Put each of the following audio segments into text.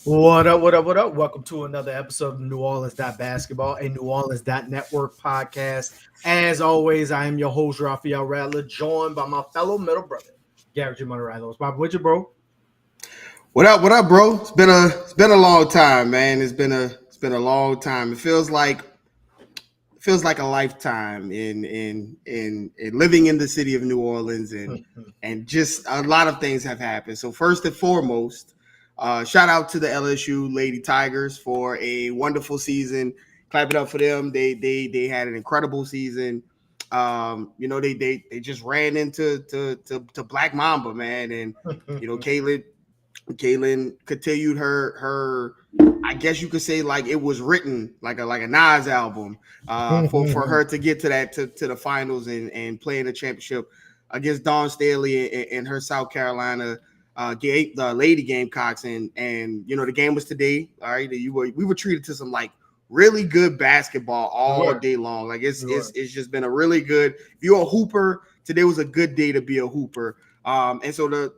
What up, what up, what up? Welcome to another episode of NewOrleans.Basketball, a NewOrleans.Network podcast. As always, I am your host, Raphael Rattler, joined by my fellow middle brother, Garrick Raphael Rattler. With you, bro? What up, bro? It's been a long time, man. It's been a long time. It feels like a lifetime in living in the city of New Orleans, and just a lot of things have happened. So first and foremost, shout out to the LSU Lady Tigers for a wonderful season. Clap it up for them. They had an incredible season. They just ran into to Black Mamba, man, and Caitlin continued her I guess you could say like it was written like a Nas album for her to get to that to the finals and play in the championship against Dawn Staley and her South Carolina the Lady Gamecocks, and the game was today. All right, we were treated to some like really good basketball all day long. Like it's just been a really good. If you're a hooper, today was a good day to be a hooper. And so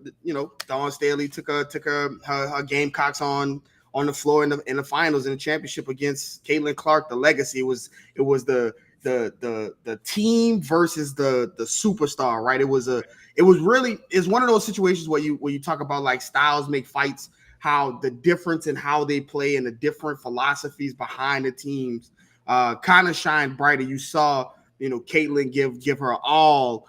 Dawn Staley took her Gamecocks on the floor in the finals in the championship against Caitlin Clark. The legacy was the team versus the superstar, right? It's one of those situations where you talk about like styles make fights, how the difference in how they play and the different philosophies behind the teams kind of shine brighter. You saw Caitlin give her all.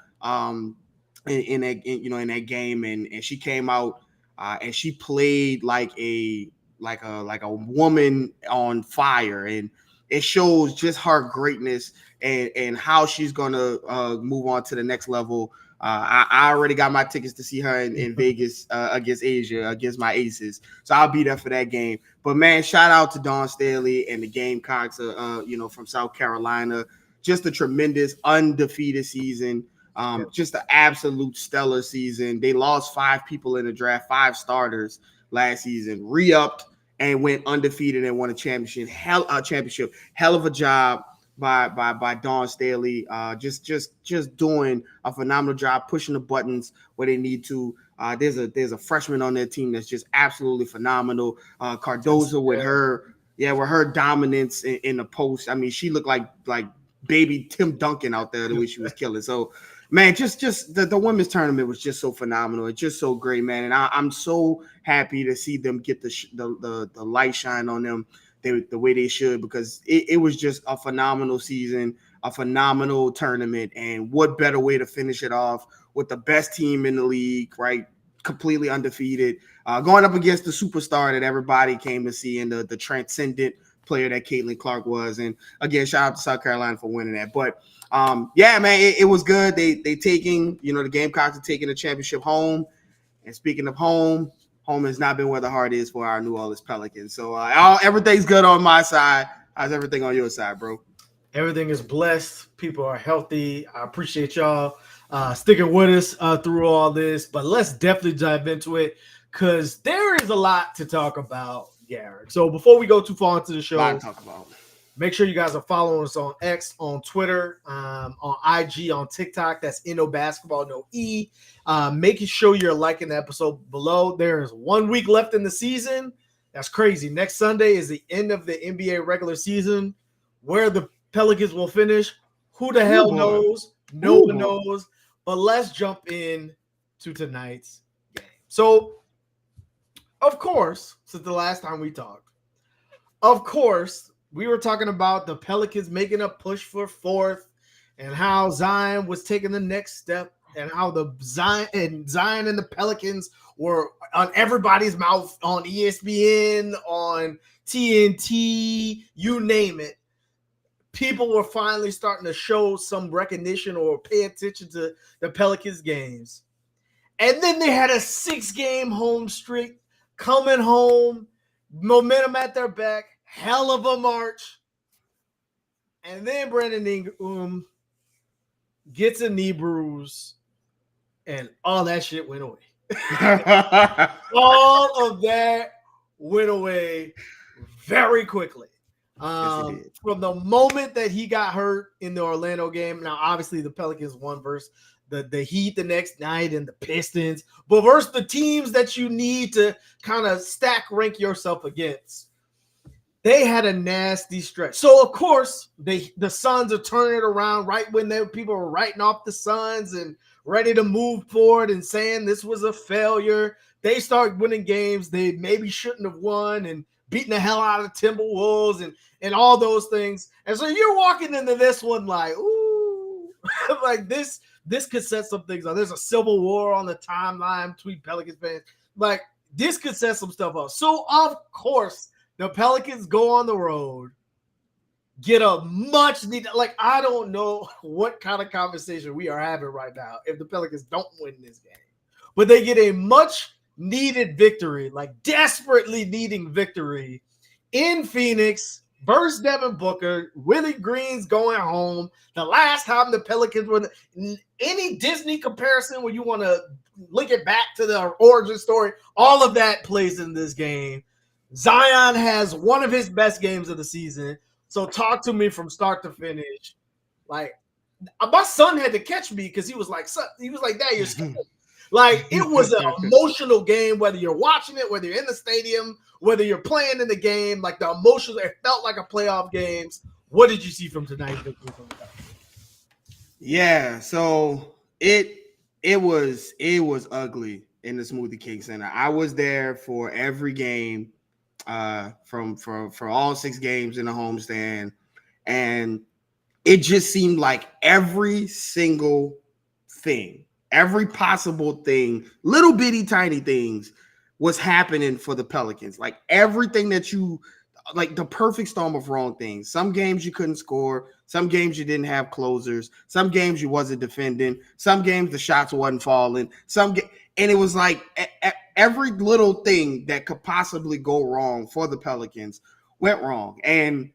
In that game, and she came out and she played like a woman on fire, and it shows just her greatness and how she's gonna move on to the next level. I already got my tickets to see her in Vegas against Asia, against my Aces, so I'll be there for that game. But man, shout out to Dawn Staley and the Gamecocks, from South Carolina. Just a tremendous undefeated season. Just an absolute stellar season. They lost 5 people in the draft, 5 starters last season, re-upped and went undefeated and won a championship. Hell of a job by Dawn Staley. Just doing a phenomenal job, pushing the buttons where they need to. There's a freshman on their team that's just absolutely phenomenal. Cardozo with her dominance in the post. I mean, she looked like baby Tim Duncan out there the way she was killing. So man, just the women's tournament was just so phenomenal. It's just so great, man. And I'm so happy to see them get the light shine on them the way they should, because it was just a phenomenal season, a phenomenal tournament. And what better way to finish it off with the best team in the league, right? Completely undefeated, going up against the superstar that everybody came to see, and the transcendent player that Caitlin Clark was. And again, shout out to South Carolina for winning that. But man, it was good. They taking, the Gamecocks are taking the championship home. And speaking of home has not been where the heart is for our New Orleans Pelicans. So everything's good on my side. How's everything on your side, bro? Everything is blessed. People are healthy. I appreciate y'all sticking with us through all this. But let's definitely dive into it, because there is a lot to talk about, Garrick. So before we go too far into the show, make sure you guys are following us on X, on Twitter, on IG, on TikTok. That's NewOrleans.Basketball, no E. Making sure you're liking the episode below. There is 1 week left in the season. That's crazy. Next Sunday is the end of the NBA regular season. Where the Pelicans will finish, who the hell knows? No one knows. But let's jump in to tonight's game. So, of course, since the last time we talked, we were talking about the Pelicans making a push for 4th, and how Zion was taking the next step, and how Zion and the Pelicans were on everybody's mouth, on ESPN, on TNT, you name it. People were finally starting to show some recognition or pay attention to the Pelicans games. And then they had a 6-game home streak coming home, momentum at their back, hell of a march. And then Brandon Ingram gets a knee bruise, and all that shit went away. All of that went away very quickly. From the moment that he got hurt in the Orlando game. Now, obviously, the Pelicans won versus the Heat the next night and the Pistons, but versus the teams that you need to kind of stack rank yourself against. They had a nasty stretch. So, of course, the Suns are turning it around right when people were writing off the Suns and ready to move forward and saying this was a failure. They start winning games they maybe shouldn't have won and beating the hell out of the Timberwolves and all those things. And so you're walking into this one like, ooh, like this could set some things on. There's a civil war on the timeline between Pelicans fans. Like, this could set some stuff up. So, of course, the Pelicans go on the road, get a much needed, like, I don't know what kind of conversation we are having right now if the Pelicans don't win this game. But they get a much needed victory, like desperately needing victory in Phoenix versus Devin Booker. Willie Green's going home. The last time the Pelicans were any Disney comparison where you want to link it back to the origin story, all of that plays in this game. Zion has one of his best games of the season. So talk to me from start to finish. Like, my son had to catch me because he was like, Dad, you're scared. Like, it was an emotional game, whether you're watching it, whether you're in the stadium, whether you're playing in the game. Like, the emotions, it felt like a playoff games. What did you see from tonight's victory? Yeah, so it was ugly in the Smoothie King Center. I was there for every game. For all 6 games in the homestand, and it just seemed like every single thing, every possible thing, little bitty tiny things was happening for the Pelicans. Like everything that like the perfect storm of wrong things. Some games you couldn't score, some games you didn't have closers, some games you wasn't defending, some games the shots wasn't falling, and it was like every little thing that could possibly go wrong for the Pelicans went wrong. And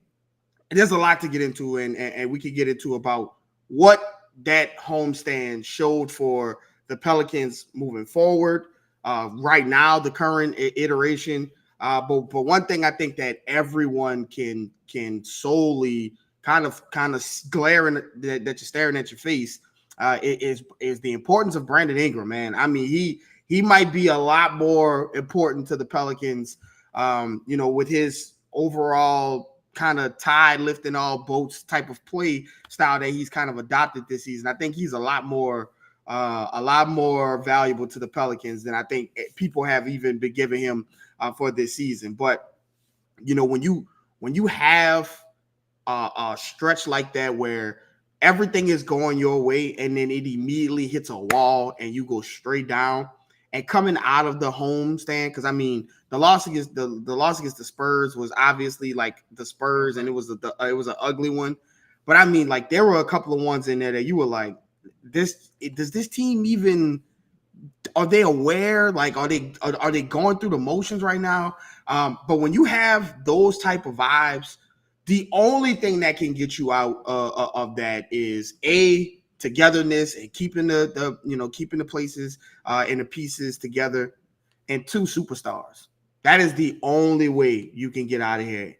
there's a lot to get into, and we could get into about what that homestand showed for the Pelicans moving forward. Right now, the current iteration. But one thing I think that everyone can solely kind of glaring that you're staring at your face is the importance of Brandon Ingram, man. I mean, he might be a lot more important to the Pelicans, with his overall kind of tide lifting all boats type of play style that he's kind of adopted this season. I think he's a lot more valuable to the Pelicans than I think people have even been giving him for this season. But when you have a stretch like that where everything is going your way and then it immediately hits a wall and you go straight down, and coming out of the home stand, because I mean the loss against the Spurs was obviously like the Spurs, and it was an ugly one. But I mean, like, there were a couple of ones in there that you were like, does this team even, are they aware? Like, are they going through the motions right now? But when you have those type of vibes, the only thing that can get you out of that is togetherness and keeping the places and the pieces together, and 2 superstars. That is the only way you can get out of here.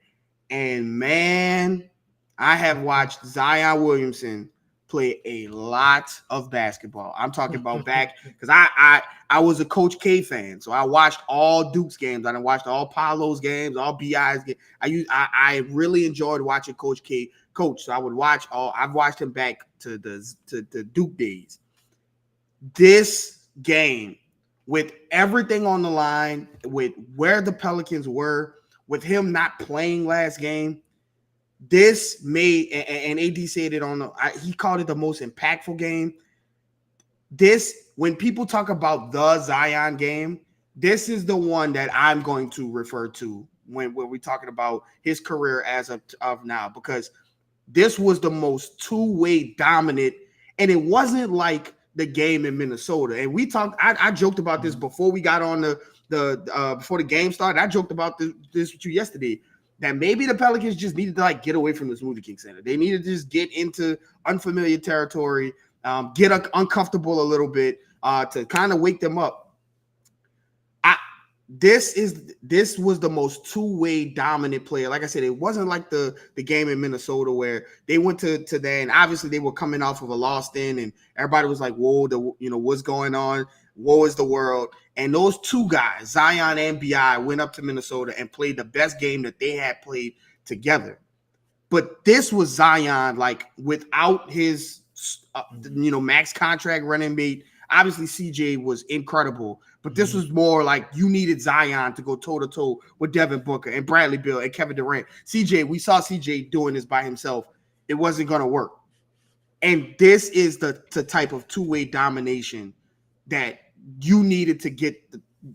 And man, I have watched Zion Williamson play a lot of basketball. I'm talking about back because I was a Coach K fan, so I watched all Duke's games. I watched all Paolo's games, all BI's games. I really enjoyed watching Coach K coach. So I would watch all. I've watched him back to the Duke days. This game, with everything on the line, with where the Pelicans were, with him not playing last game, this made, and AD said it he called it the most impactful game. When people talk about the Zion game, this is the one that I'm going to refer to when we're talking about his career as of now, because this was the most two-way dominant, and it wasn't like the game in Minnesota. And we talked, I joked about this before we got on before the game started. I joked about this with you yesterday, that maybe the Pelicans just needed to get away from the Smoothie King Center. They needed to just get into unfamiliar territory, get uncomfortable a little bit to kind of wake them up. this was the most two-way dominant player. Like I said, it wasn't like the game in Minnesota where they went to there, and obviously they were coming off of a loss then, and everybody was like, whoa, what's going on? Woe is the world. And those two guys, Zion and BI, went up to Minnesota and played the best game that they had played together. But this was Zion, like, without his max contract running mate. Obviously, CJ was incredible, but this was more like you needed Zion to go toe-to-toe with Devin Booker and Bradley Beal and Kevin Durant. We saw CJ doing this by himself. It wasn't going to work. And this is the type of two-way domination that you needed to get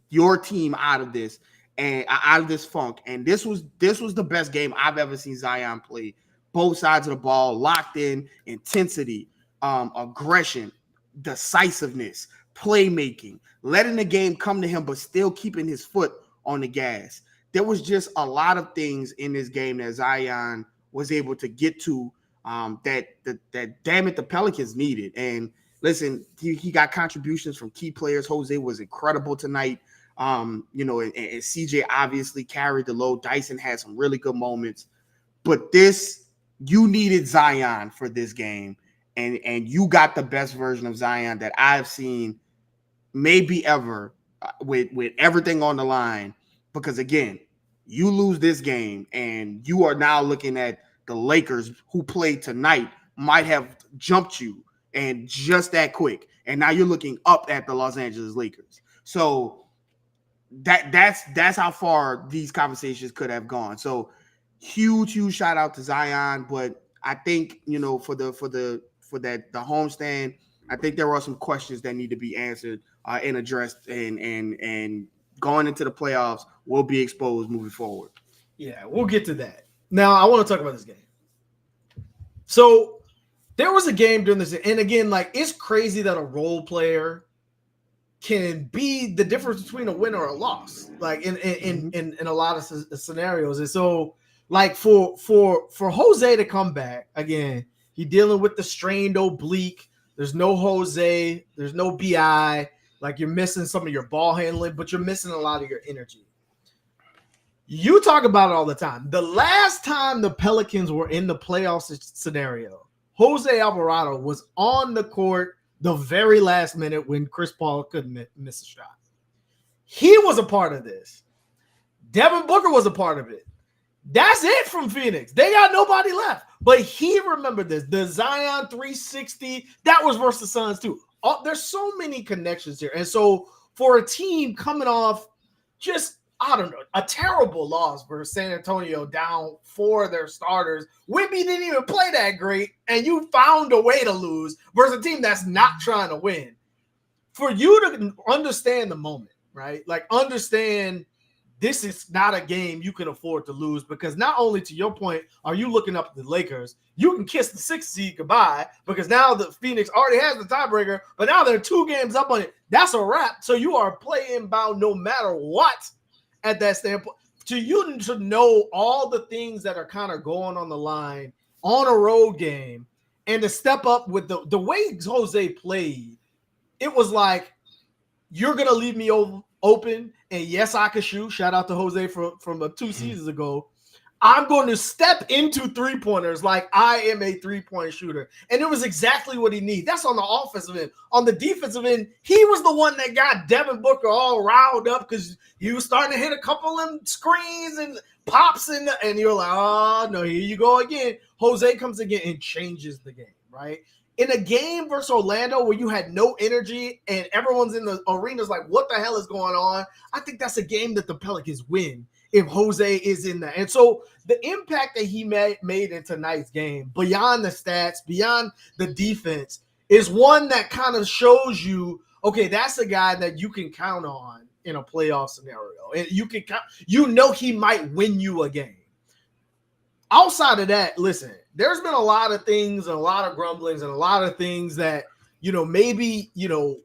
your team out of this and out of this funk. And this was the best game I've ever seen Zion play. Both sides of the ball, locked in, intensity, aggression, decisiveness, playmaking, letting the game come to him, but still keeping his foot on the gas. There was just a lot of things in this game that Zion was able to get to that damn it, the Pelicans needed. And listen, he got contributions from key players. Jose was incredible tonight. And CJ obviously carried the load. Dyson had some really good moments. But you needed Zion for this game. And you got the best version of Zion that I've seen maybe ever with everything on the line. Because, again, you lose this game and you are now looking at the Lakers who played tonight might have jumped you and just that quick. And now you're looking up at the Los Angeles Lakers. So that's how far these conversations could have gone. So huge shout out to Zion. But I think, for the homestand, I think there are some questions that need to be answered and addressed, and going into the playoffs will be exposed moving forward. Yeah, we'll get to that. Now, I want to talk about this game. So there was a game during this, and again, like, it's crazy that a role player can be the difference between a win or a loss, like in a lot of scenarios. And so, like, for Jose to come back again, he dealing with the strained oblique. There's no Jose. There's no BI. Like, you're missing some of your ball handling, but you're missing a lot of your energy. You talk about it all the time. The last time the Pelicans were in the playoffs scenario, Jose Alvarado was on the court the very last minute when Chris Paul couldn't miss a shot. He was a part of this. Devin Booker was a part of it. That's it from Phoenix. They got nobody left. But he remembered this. The Zion 360, that was versus the Suns too. There's so many connections here. And so for a team coming off just, I don't know, a terrible loss versus San Antonio down 4 of their starters. Wemby didn't even play that great, and you found a way to lose versus a team that's not trying to win. For you to understand the moment, right? Like, understand this is not a game you can afford to lose, because not only, to your point, are you looking up at the Lakers, you can kiss the 6th seed goodbye, because now the Phoenix already has the tiebreaker, but now they're 2 games up on it. That's a wrap. So you are playing bound no matter what at that standpoint. To you to know all the things that are kind of going on the line on a road game, and to step up with the way Jose played, it was like, you're going to leave me open, and yes, I can shoot. Shout out to Jose from 2 seasons ago. I'm going to step into three-pointers like I am a three-point shooter. And it was exactly what he needed. That's on the offensive end. On the defensive end, he was the one that got Devin Booker all riled up because he was starting to hit a couple of them screens and pops and you're like, oh, no, here you go again. Jose comes again and changes the game, right? In a game versus Orlando where you had no energy and everyone's in the arena's like, what the hell is going on? I think that's a game that the Pelicans win if Jose is in there. And so the impact that he made in tonight's game, beyond the stats, beyond the defense, is one that kind of shows you, okay, that's a guy that you can count on in a playoff scenario. And you can count, he might win you a game. Outside of that, listen, there's been a lot of things and a lot of grumblings and a lot of things that, maybe,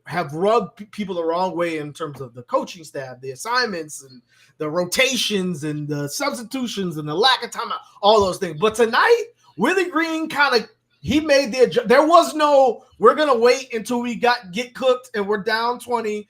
have rubbed people the wrong way in terms of the coaching staff, the assignments and the rotations and the substitutions and the lack of timeout, all those things. But tonight, Willie Green kind of He made there was no, we're going to wait until we get cooked and we're down 20.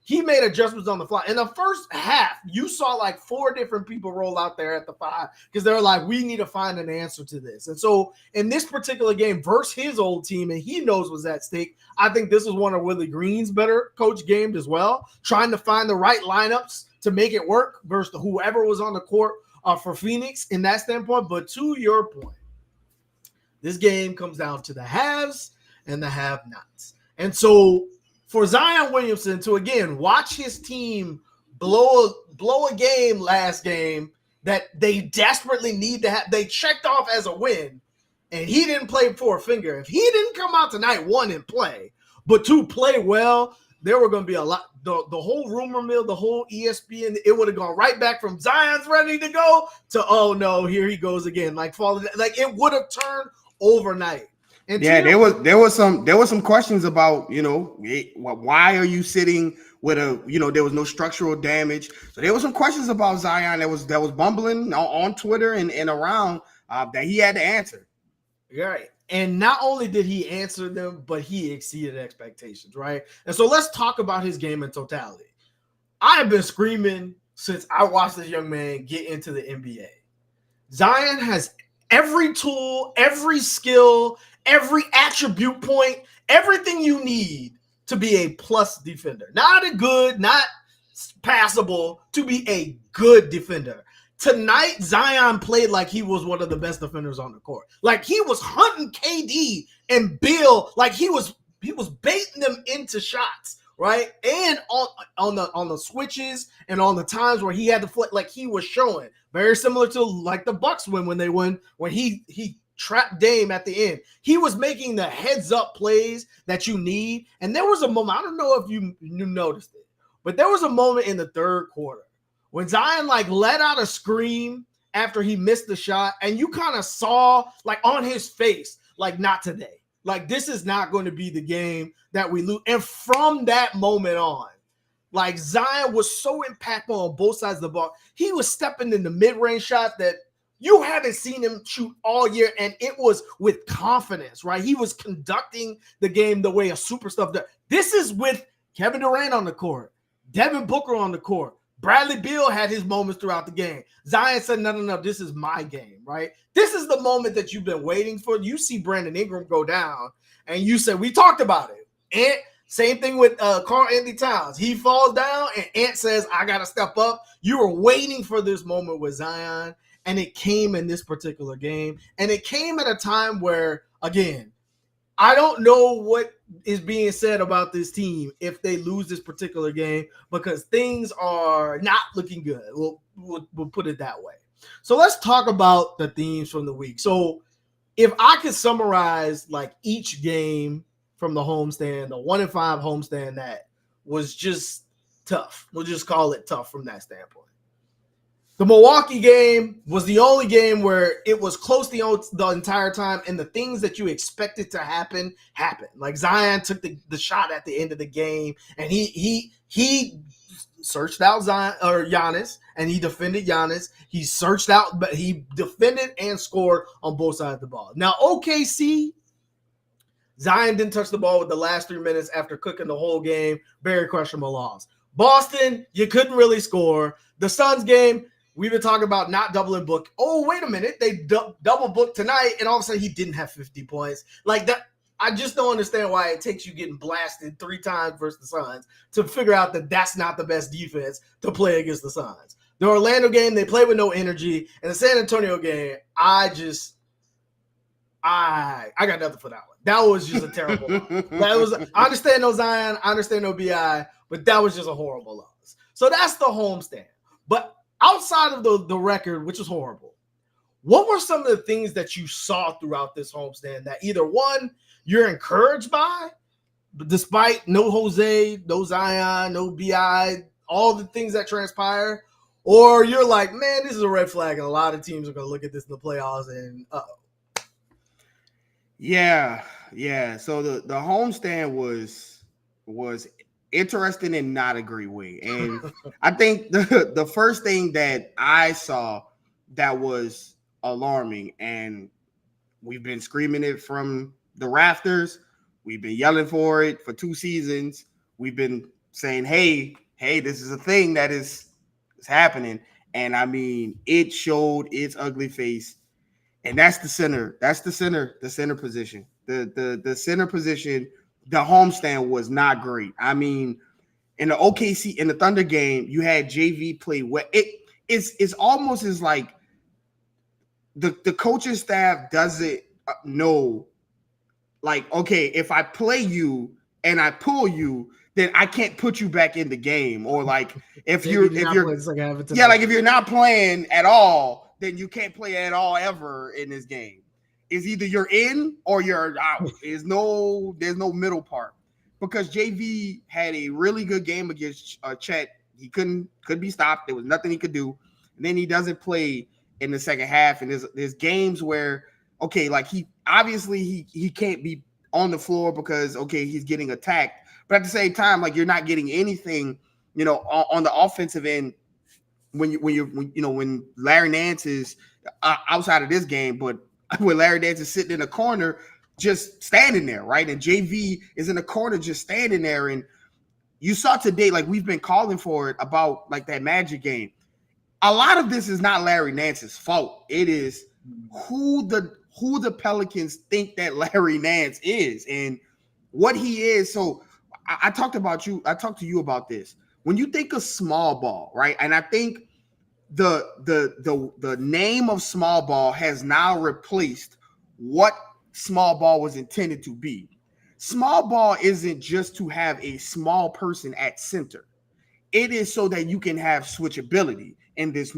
He made adjustments on the fly. In the first half, you saw like 4 different people roll out there at the 5 because they're like, we need to find an answer to this. And so in this particular game versus his old team, and he knows what's at stake, I think this is one of Willie Green's better coach games as well, trying to find the right lineups to make it work versus whoever was on the court for Phoenix in that standpoint. But to your point, this game comes down to the haves and the have-nots. And so for Zion Williamson to, again, watch his team blow a game last game that they desperately need to have, they checked off as a win, and he didn't play for a finger. If he didn't come out tonight, 1, and play, but 2, play well, there were going to be a lot. The whole rumor mill, the whole ESPN, it would have gone right back from Zion's ready to go to, oh, no, here he goes again. Like it would have turned overnight. And yeah, there was some questions about, why are you sitting with there was no structural damage. So there was some questions about Zion that was bumbling on Twitter and around that he had to answer. Right. And not only did he answer them, but he exceeded expectations, right? And so let's talk about his game in totality. I have been screaming since I watched this young man get into the NBA. Zion has every tool, every skill, every attribute point, everything you need to be a plus defender. Not a good, not passable, to be a good defender. Tonight, Zion played like he was one of the best defenders on the court. Like he was hunting KD and Bill, like he was baiting them into shots, right? And on the switches and on the times where he had to flip, like he was showing. Very similar to like the Bucks when they won, when he trapped Dame at the end. He was making the heads up plays that you need. And there was a moment, I don't know if you noticed it, but there was a moment in the third quarter when Zion like let out a scream after he missed the shot, and you kind of saw like on his face, like not today. Like this is not going to be the game that we lose. And from that moment on, like Zion was so impactful on both sides of the ball. He was stepping in the mid-range shot that you haven't seen him shoot all year, and it was with confidence, right? He was conducting the game the way a superstar does. This is with Kevin Durant on the court, Devin Booker on the court. Bradley Beal had his moments throughout the game. Zion said, no, this is my game, right? This is the moment that you've been waiting for. You see Brandon Ingram go down, and you said, we talked about it. And same thing with Karl Anthony Towns. He falls down, and Ant says, I got to step up. You were waiting for this moment with Zion, and it came in this particular game. And it came at a time where, again, I don't know what is being said about this team if they lose this particular game, because things are not looking good. We'll put it that way. So let's talk about the themes from the week. So if I could summarize like each game from the homestand, the 1-5 homestand that was just tough. We'll just call it tough from that standpoint. The Milwaukee game was the only game where it was close the entire time, and the things that you expected to happen happened. Like Zion took the shot at the end of the game, and he searched out Zion or Giannis, and he defended Giannis. He searched out, but he defended and scored on both sides of the ball. Now OKC, Zion didn't touch the ball with the last 3 minutes after cooking the whole game. Very questionable loss. Boston, you couldn't really score. The Suns game, we've been talking about not doubling book. Oh, wait a minute. They double booked tonight, and all of a sudden he didn't have 50 points. Like that, I just don't understand why it takes you getting blasted 3 times versus the Suns to figure out that that's not the best defense to play against the Suns. The Orlando game, they played with no energy. And the San Antonio game, I got nothing for that one. That was just a terrible loss. I understand no Zion, I understand no BI, but that was just a horrible loss. So that's the homestand. But outside of the record, which was horrible, what were some of the things that you saw throughout this homestand that either one, you're encouraged by, despite no Jose, no Zion, no BI, all the things that transpire, or you're like, man, this is a red flag, and a lot of teams are going to look at this in the playoffs and uh-oh. Yeah. So the homestand was interesting in not a great way. And I think the first thing that I saw that was alarming, and We've been screaming it from the rafters. We've been yelling for it for 2 seasons. We've been saying, hey, this is a thing that is happening. And I mean, it showed its ugly face. And that's the center. That's the center position. The center position, the homestand was not great. I mean, in the OKC, in the Thunder game, you had JV play well. It's almost as like the coaching staff doesn't know, like, okay, if I play you and I pull you, then I can't put you back in the game. Or like if you're like if you're not playing at all, then you can't play at all ever in this game. It's either you're in or you're out. There's no middle part. Because JV had a really good game against Chet. He couldn't be stopped. There was nothing he could do. And then he doesn't play in the second half. And there's games where, okay, like he can't be on the floor because, okay, he's getting attacked. But at the same time, like, you're not getting anything, on the offensive end when Larry Nance is outside of this game, but when Larry Nance is sitting in a corner, just standing there, right? And JV is in the corner just standing there. And you saw today, like, we've been calling for it about like that Magic game. A lot of this is not Larry Nance's fault. It is who the Pelicans think that Larry Nance is and what he is. So I talked to you about this. When you think of small ball, right? And I think the name of small ball has now replaced what small ball was intended to be. Small ball isn't just to have a small person at center. It is so that you can have switchability in this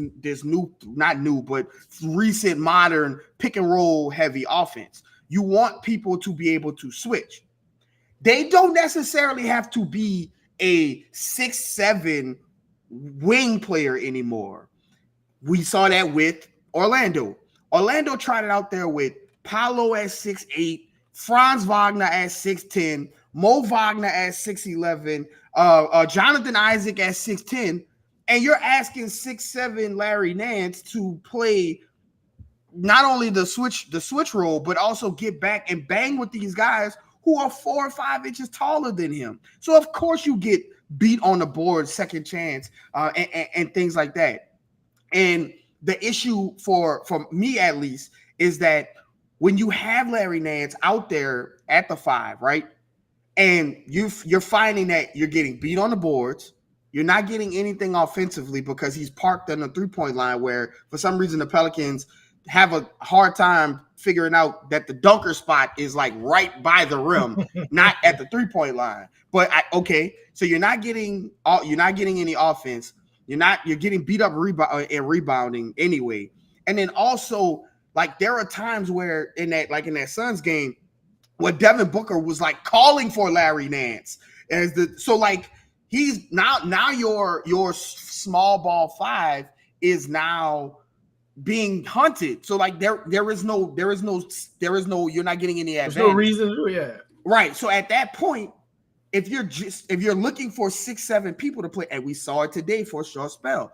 not new, but recent modern pick and roll heavy offense. You want people to be able to switch. They don't necessarily have to be a 6'7" wing player anymore. We saw that with Orlando. Orlando tried it out there with Paolo at 6'8", Franz Wagner at 6'10", Mo Wagner at 6'11", Jonathan Isaac at 6'10", and you're asking 6'7" Larry Nance to play not only the switch role, but also get back and bang with these guys who are 4 or 5 inches taller than him. So of course you get beat on the board, second chance, and things like that. And the issue for me, at least, is that when you have Larry Nance out there at the 5, right, and you're finding that you're getting beat on the boards, you're not getting anything offensively because he's parked on the 3-point line, where for some reason the Pelicans have a hard time figuring out that the dunker spot is like right by the rim, not at the 3-point line. But so you're not getting any offense. You're getting beat up and rebounding anyway. And then also, like, there are times where in that Suns game where Devin Booker was like calling for Larry Nance he's now your small ball 5 is now being hunted. So like there is no you're not getting any advantage. There's no reason, yeah. Right. So at that point, if you're looking for 6-7 people to play, and we saw it today for a short spell,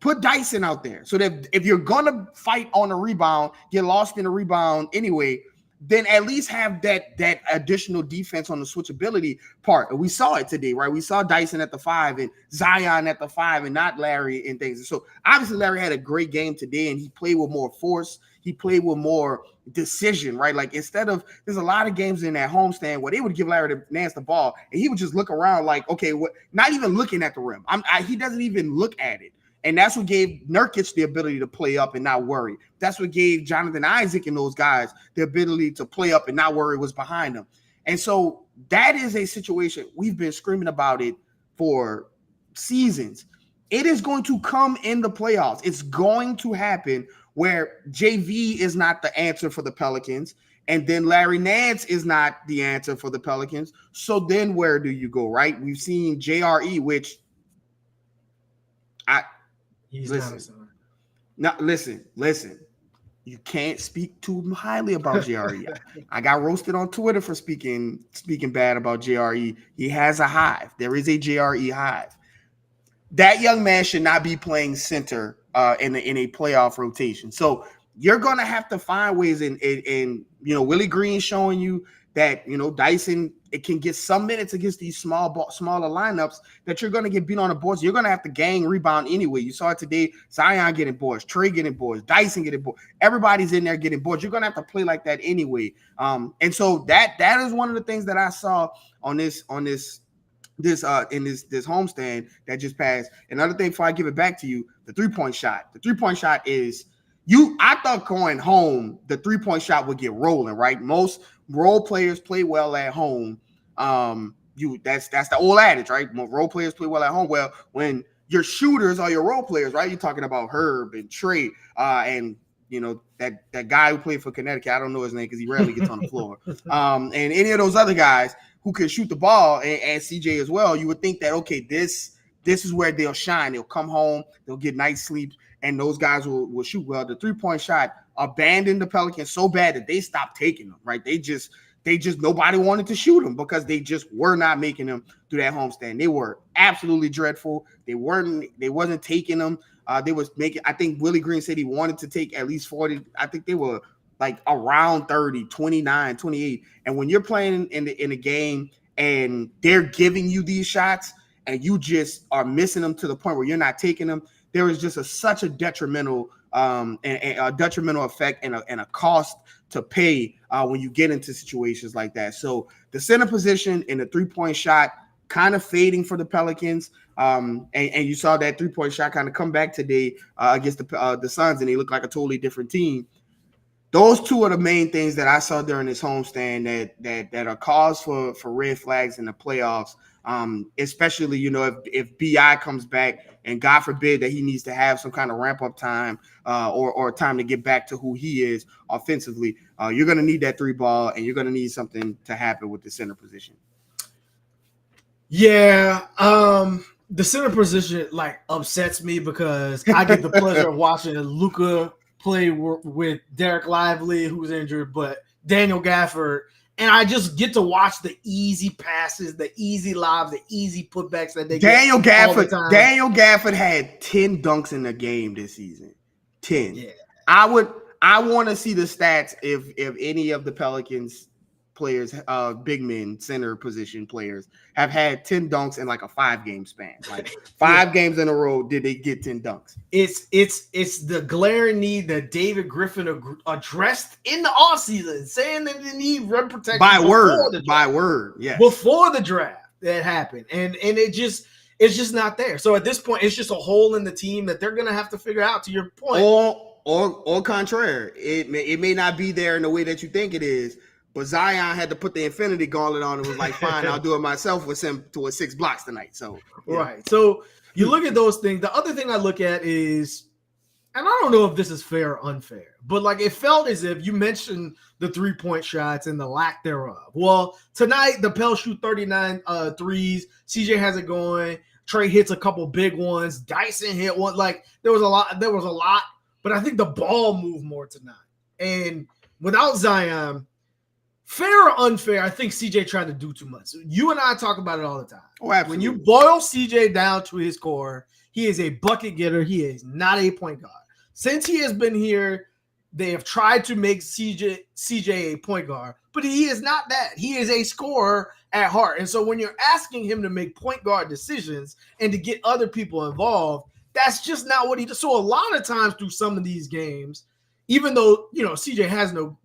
put Dyson out there. So that if you're gonna fight on a rebound, get lost in a rebound anyway, then at least have that additional defense on the switchability part. And we saw it today, right? We saw Dyson at the 5 and Zion at the 5 and not Larry and things. So obviously Larry had a great game today, and he played with more force. He played with more decision, right? Like, instead of, there's a lot of games in that homestand where they would give Larry Nance the ball and he would just look around like, okay, what? Not even looking at the rim. He doesn't even look at it. And that's what gave Nurkic the ability to play up and not worry. That's what gave Jonathan Isaac and those guys the ability to play up and not worry was behind them. And so that is a situation. We've been screaming about it for seasons. It is going to come in the playoffs. It's going to happen where JV is not the answer for the Pelicans, and then Larry Nance is not the answer for the Pelicans. So then where do you go, right? We've seen JRE, which listen. You can't speak too highly about JRE. I got roasted on Twitter for speaking bad about JRE. He has a hive. There is a JRE hive. That young man should not be playing center in a playoff rotation. So you're going to have to find ways. And Willie Green showing you that, Dyson, it can get some minutes against these smaller lineups that you're going to get beat on the boards. You're going to have to gang rebound anyway. You saw it today. Zion getting boards, Trey getting boards, Dyson getting boards. Everybody's in there getting boards. You're going to have to play like that anyway. And so that is one of the things that I saw in this homestand that just passed. Another thing before I give it back to you, the 3-point shot. The 3-point shot is I thought going home, the 3-point shot would get rolling, right? Most role players play well at home. That's the old adage, right? Role players play well at home. Well, when your shooters are your role players, right? You're talking about Herb and Trey, and that guy who played for Connecticut. I don't know his name because he rarely gets on the floor. And any of those other guys who can shoot the ball, and CJ as well. You would think that, okay, this is where they'll shine. They'll come home, they'll get nice sleep, and those guys will shoot well. The 3-point shot abandoned the Pelicans so bad that they stopped taking them, right? They just nobody wanted to shoot them because they just were not making them through that homestand. They were absolutely dreadful. They wasn't taking them. They was making, I think Willie Green said he wanted to take at least 40. I think they were like around 30, 29, 28. And when you're playing in a game and they're giving you these shots and you just are missing them to the point where you're not taking them, there is just such a detrimental effect and a cost to pay when you get into situations like that. So the center position in the 3-point shot kind of fading for the Pelicans. And you saw that 3-point shot kind of come back today against the Suns, and they look like a totally different team. Those two are the main things that I saw during this homestand that are cause for red flags in the playoffs. Especially, if BI comes back, and God forbid that he needs to have some kind of ramp up time or time to get back to who he is offensively, you're going to need that 3 ball, and you're going to need something to happen with the center position. Yeah, the center position upsets me because I get the pleasure of watching Luka play with Derek Lively, who's injured, but Daniel Gafford. And I just get to watch the easy passes, the easy lobs, the easy putbacks that they get all the time. Daniel Gafford had 10 dunks in the game this season. 10. Yeah. I want to see the stats if any of the Pelicans players, big men, center position players, have had 10 dunks in like a 5-game span. Like 5 games in a row, did they get 10 dunks? It's the glaring need that David Griffin addressed in the offseason, saying that they need rim protection by word, yes. Before the draft that happened. And it's just not there. So at this point, it's just a hole in the team that they're gonna have to figure out, to your point. Or contrary, it may not be there in the way that you think it is. But Zion had to put the infinity gauntlet on and was like, fine, I'll do it myself with him to 6 blocks tonight. So, yeah. Right. So you look at those things. The other thing I look at is, and I don't know if this is fair or unfair, but it felt as if you mentioned the 3-point shots and the lack thereof. Well, tonight, the Pels shoot 39 threes. CJ has it going. Trey hits a couple big ones. Dyson hit one. There was a lot, but I think the ball moved more tonight. And without Zion, fair or unfair, I think CJ tried to do too much. You and I talk about it all the time. Oh, absolutely. When you boil CJ down to his core, he is a bucket getter. He is not a point guard. Since he has been here, they have tried to make CJ a point guard, but he is not that. He is a scorer at heart. And so when you're asking him to make point guard decisions and to get other people involved, that's just not what he does. So a lot of times through some of these games, even though, CJ has no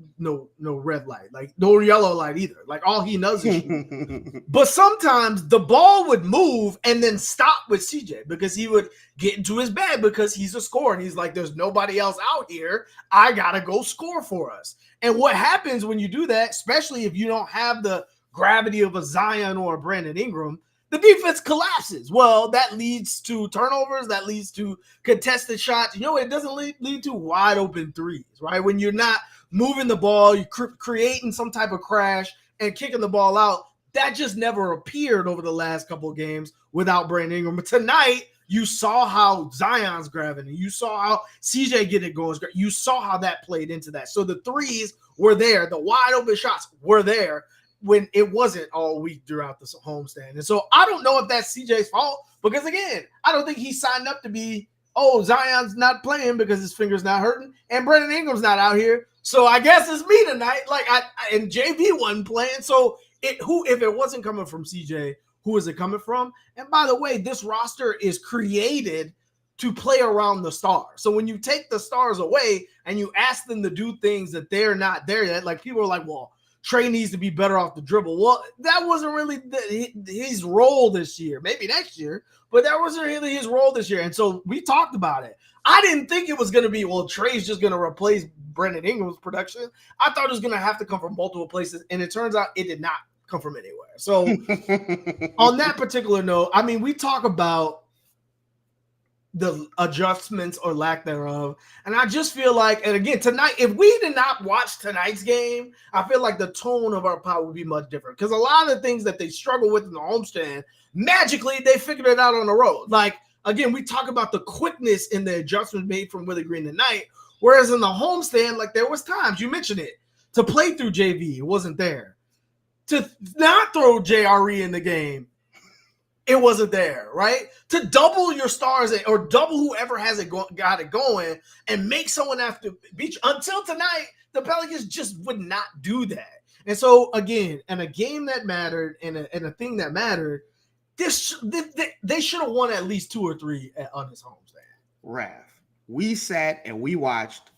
red light, no yellow light either. All he knows is shoot. But sometimes the ball would move and then stop with CJ because he would get into his bag because he's a scorer. And he's like, there's nobody else out here. I got to go score for us. And what happens when you do that, especially if you don't have the gravity of a Zion or a Brandon Ingram, the defense collapses. Well, that leads to turnovers. That leads to contested shots. It doesn't lead to wide open threes, right? When you're not moving the ball, you're creating some type of crash and kicking the ball out. That just never appeared over the last couple of games without Brandon Ingram. But tonight, you saw how Zion's grabbing it. You saw how CJ get it going. You saw how that played into that. So the threes were there. The wide open shots were there when it wasn't all week throughout the homestand. And so I don't know if that's CJ's fault because, again, I don't think he signed up to be oh, Zion's not playing because his finger's not hurting, and Brandon Ingram's not out here. So I guess it's me tonight. Like and JV wasn't playing. So if it wasn't coming from CJ, who is it coming from? And by the way, this roster is created to play around the stars. So when you take the stars away and you ask them to do things that they're not there yet, like people are like, well, Trey needs to be better off the dribble. Well, that wasn't really his role this year. Maybe next year, but that wasn't really his role this year. And so we talked about it. I didn't think it was going to be, well, Trey's just going to replace Brandon Ingram's production. I thought it was going to have to come from multiple places, and it turns out it did not come from anywhere. So on that particular note, I mean, we talk about the adjustments or lack thereof. And I just feel like, and again, tonight, if we did not watch tonight's game, I feel like the tone of our pod would be much different. Because a lot of the things that they struggle with in the homestand, magically, they figured it out on the road. Like, again, we talk about the quickness in the adjustments made from Willie Green tonight. Whereas in the homestand, like there was times, you mentioned it, to play through JV, it wasn't there. To not throw JRE in the game, it wasn't there, right? To double your stars or double whoever has got it going and make someone have to beat you. Until tonight, the Pelicans just would not do that. And so, again, in a game that mattered and a thing that mattered, they should have won at least 2 or 3 on this homestand. Raph, we sat and we watched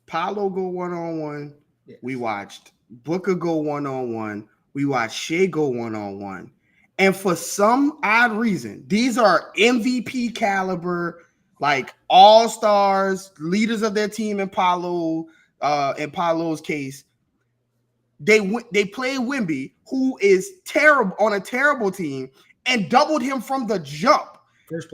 Paolo go one-on-one. Yes. We watched Booker go one-on-one. We watched Shea go one-on-one. And for some odd reason, these are MVP caliber, like all-stars, leaders of their team in Paolo's case. They played Wemby, who is terrible on a terrible team, and doubled him from the jump.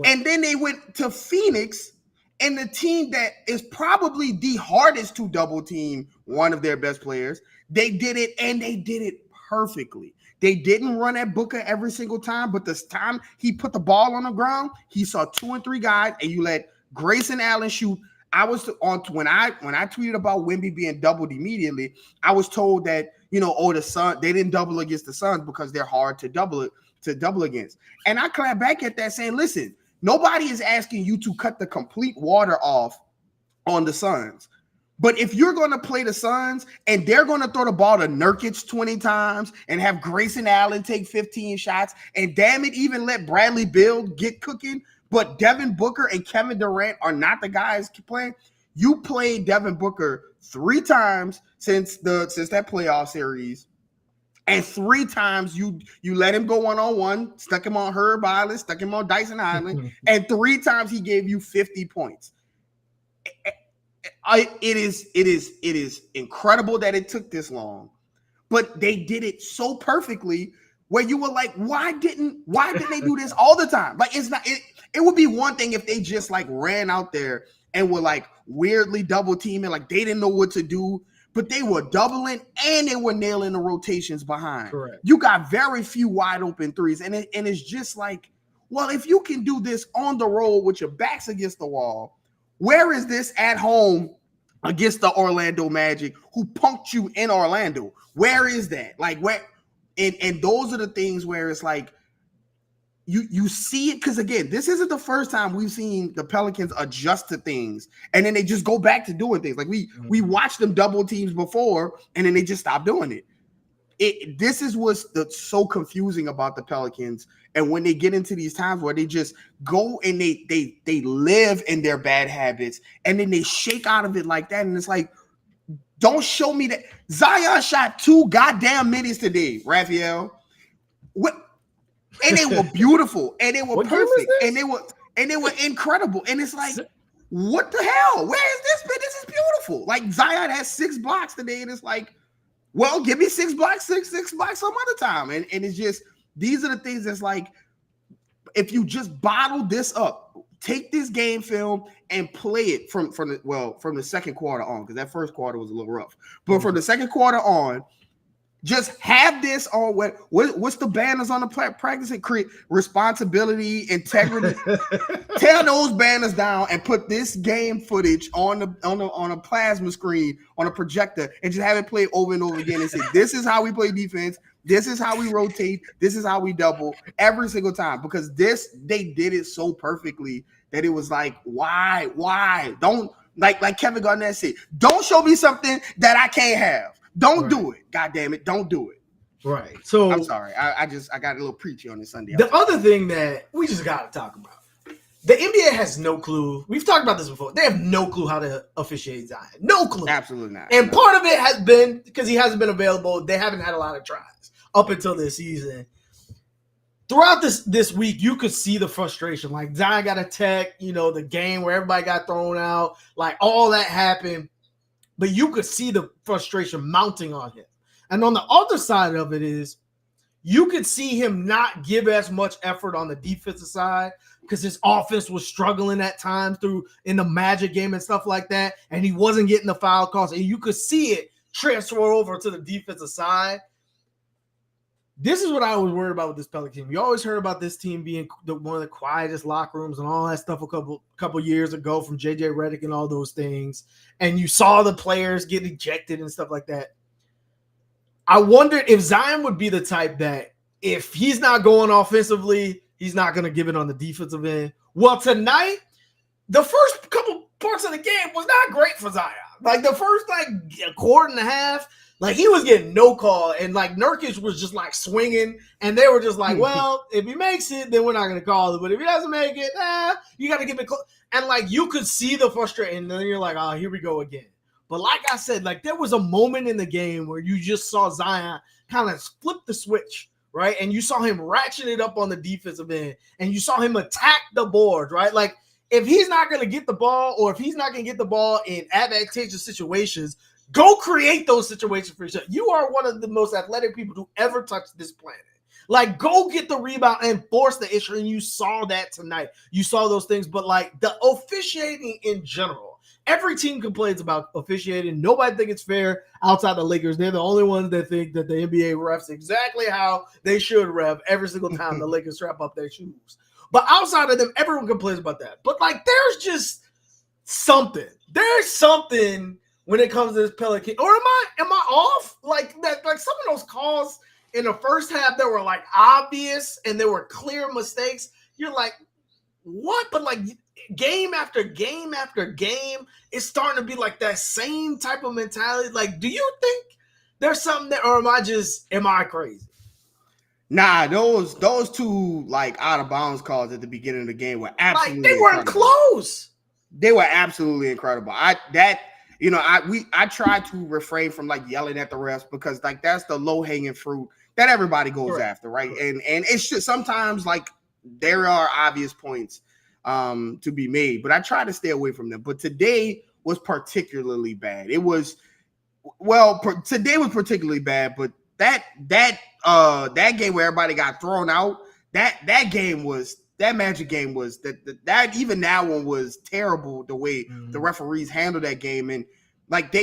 And then they went to Phoenix, and the team that is probably the hardest to double team one of their best players. They did it, and they did it perfectly. They didn't run at Booker every single time, but this time he put the ball on the ground, he saw 2 and 3 guys, and you let Grayson Allen shoot. I was when I tweeted about Wemby being doubled immediately, I was told that, the Suns, they didn't double against the Suns because they're hard to double against. And I clap back at that saying, listen, nobody is asking you to cut the complete water off on the Suns. But if you're going to play the Suns and they're going to throw the ball to Nurkic 20 times and have Grayson Allen take 15 shots and damn it, even let Bradley Beal get cooking, but Devin Booker and Kevin Durant are not the guys playing, you played Devin Booker 3 times since that playoff series. And 3 times you let him go one-on-one, stuck him on Herb Island, stuck him on Dyson Island, and 3 times he gave you 50 points. It is incredible that it took this long, but they did it so perfectly where you were like, why didn't they do this all the time? Like it would be one thing if they just like ran out there and were like weirdly double teaming, like they didn't know what to do, but they were doubling and they were nailing the rotations behind. Correct. You got very few wide open threes, and it's just like, well, if you can do this on the road with your backs against the wall, where is this at home against the Orlando Magic who punked you in Orlando? Where is that? Like where? And those are the things where it's like you see it, because again, this isn't the first time we've seen the Pelicans adjust to things and then they just go back to doing things. Like we watched them double teams before and then they just stopped doing it. This is what's so confusing about the Pelicans. And when they get into these times where they just go and they live in their bad habits and then they shake out of it like that. And it's like, don't show me that. Zion shot 2 goddamn minutes today, Raphael. And they were beautiful and they were perfect and they were incredible. And it's like, what the hell? Where is this, man? This is beautiful. Like Zion has 6 blocks today, and it's like, well, give me 6 blocks, six blocks some other time. And it's just, these are the things that's like, if you just bottle this up, take this game film and play it from the second quarter on, because that first quarter was a little rough. But from the second quarter on, just have this on what's the banners on the practice and create responsibility, integrity. Tear those banners down and put this game footage on a plasma screen, on a projector, and just have it play over and over again and say, this is how we play defense. This is how we rotate. This is how we double every single time because they did it so perfectly that it was like, why? Don't like Kevin Garnett said, don't show me something that I can't have. Don't do it. God damn it. Don't do it. Right. So I'm sorry. I got a little preachy on this Sunday. The other thing that we just got to talk about. The NBA has no clue. We've talked about this before. They have no clue how to officiate Zion. No clue. Absolutely not. And part of it has been because he hasn't been available. They haven't had a lot of tries up until this season. Throughout this week, you could see the frustration. Like Zion got a tech, the game where everybody got thrown out. Like all that happened. But you could see the frustration mounting on him. And on the other side of it is you could see him not give as much effort on the defensive side because his offense was struggling at times in the Magic game and stuff like that, and he wasn't getting the foul calls, and you could see it transfer over to the defensive side. This is what I was worried about with this Pelican team. You always heard about this team being one of the quietest locker rooms and all that stuff a couple years ago from JJ Redick and all those things, and you saw the players get ejected and stuff like that. I wondered if Zion would be the type that if he's not going offensively, he's not going to give it on the defensive end. Well, tonight, the first couple parts of the game was not great for Zion. Like the first quarter and a half, like he was getting no call, and like Nurkic was just like swinging, and they were just like, well, if he makes it, then we're not going to call it. But if he doesn't make it, you got to give it close. And like you could see the frustration, and then you're like, oh, here we go again. But like I said, like there was a moment in the game where you just saw Zion kind of flip the switch, right? And you saw him ratchet it up on the defensive end, and you saw him attack the board, right? Like if he's not going to get the ball, or if he's not going to get the ball in advantageous situations, go create those situations for yourself. You are one of the most athletic people to ever touch this planet. Like go get the rebound and force the issue, and you saw that tonight. You saw those things, but like the officiating in general, every team complains about officiating. Nobody thinks it's fair outside the Lakers. They're the only ones that think that the NBA refs exactly how they should ref every single time the Lakers strap up their shoes. But outside of them, everyone complains about that. But like, there's just something. There's something when it comes to this Pelican. Or am I off? Like that? Like some of those calls in the first half that were like obvious and there were clear mistakes. You're like, what? But like game after game after game, it's starting to be like that same type of mentality. Like, do you think there's something that, or am I crazy? Nah, those two like out of bounds calls at the beginning of the game were absolutely like they weren't close. They were absolutely incredible. I try to refrain from like yelling at the refs because like that's the low hanging fruit that everybody goes after, right? And it's just sometimes like there are obvious points to be made, but I try to stay away from them. But today was particularly bad. Today was particularly bad, but that game where everybody got thrown out, that Magic game was that even that one was terrible the way the referees handled that game. And like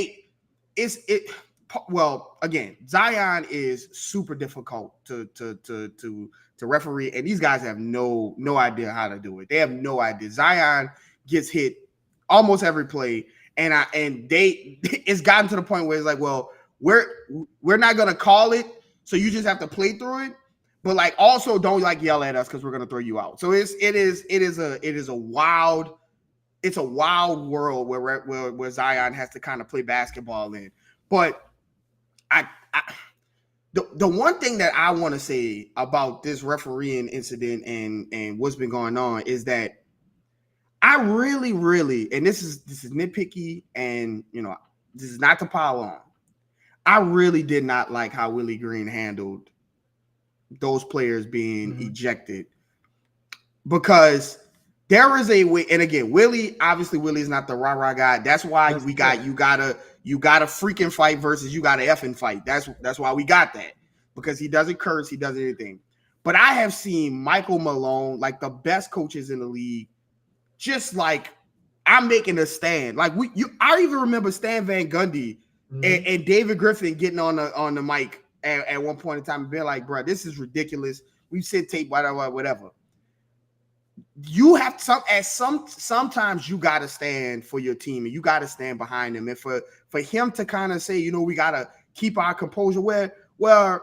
again, Zion is super difficult to referee, and these guys have no idea how to do it. They have no idea. Zion gets hit almost every play, and it's gotten to the point where it's like, well, we're not gonna call it, so you just have to play through it. But like, also don't like yell at us because we're gonna throw you out. So it is a wild world where Zion has to kind of play basketball in. But the one thing that I want to say about this refereeing incident and what's been going on is that I really, really, and this is nitpicky, and this is not to pile on. I really did not like how Willie Green handled those players being ejected, because there is a way. And again, Willie is not the rah-rah guy. That's why you got a freaking fight versus you got a effing fight. That's why we got that, because he doesn't curse, he doesn't anything. But I have seen Michael Malone, like the best coaches in the league, just like, I'm making a stand. Like I even remember Stan Van Gundy and David Griffin getting on the mic at one point in time and being like, bro, this is ridiculous. We've seen tape, whatever. You have sometimes you got to stand for your team, and you got to stand behind them. And for him to kind of say, we got to keep our composure, where